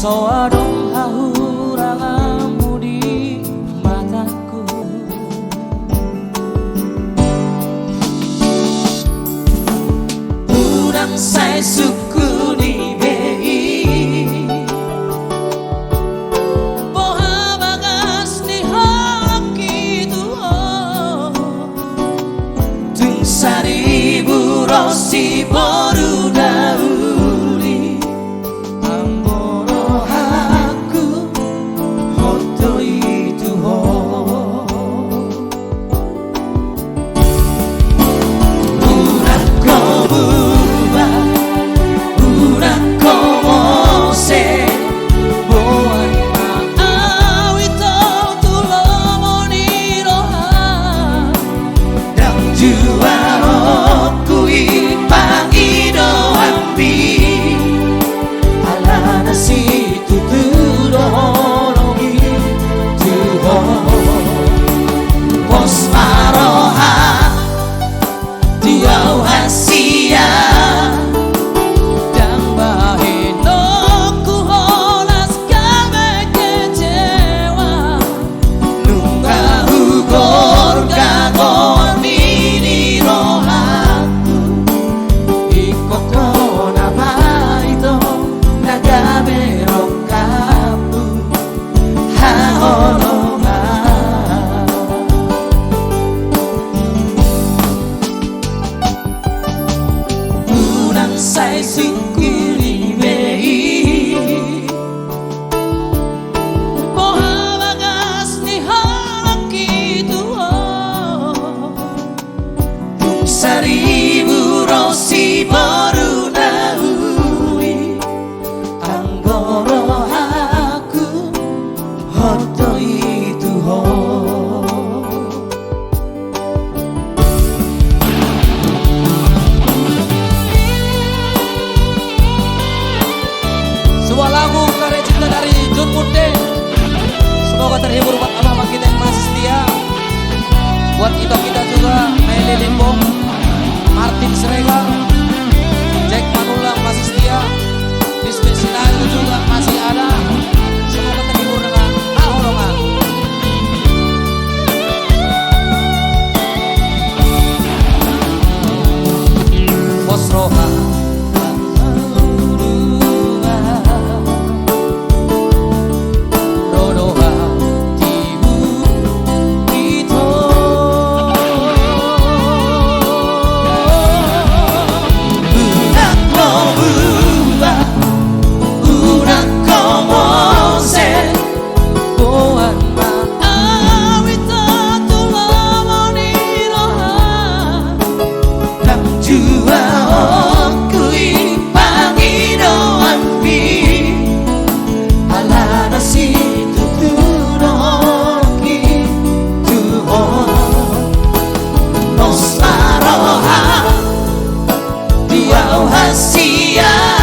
Soadong haurangamu di mataku. Urang sai suku di bei poha bagas ni halaki tuho tung saribu rosi boru dauli amboro aku hoto itu ho urang kobu sai suku di bei poha bagas ni halaki tuho tung saribu rosi boru dauli anggoro aku hoto itu ho. Sebuah lagu karya cinta dari Jun Munde. Semoga terhibur buat abang-abang kita yang masih setia, buat iba kita juga, Meli Limbong, Martin Siregar, Jack Manulang masih setia, Disney Sinayu juga masih ada. Semoga terhibur dengan Aholongan. Bos Roha Hasia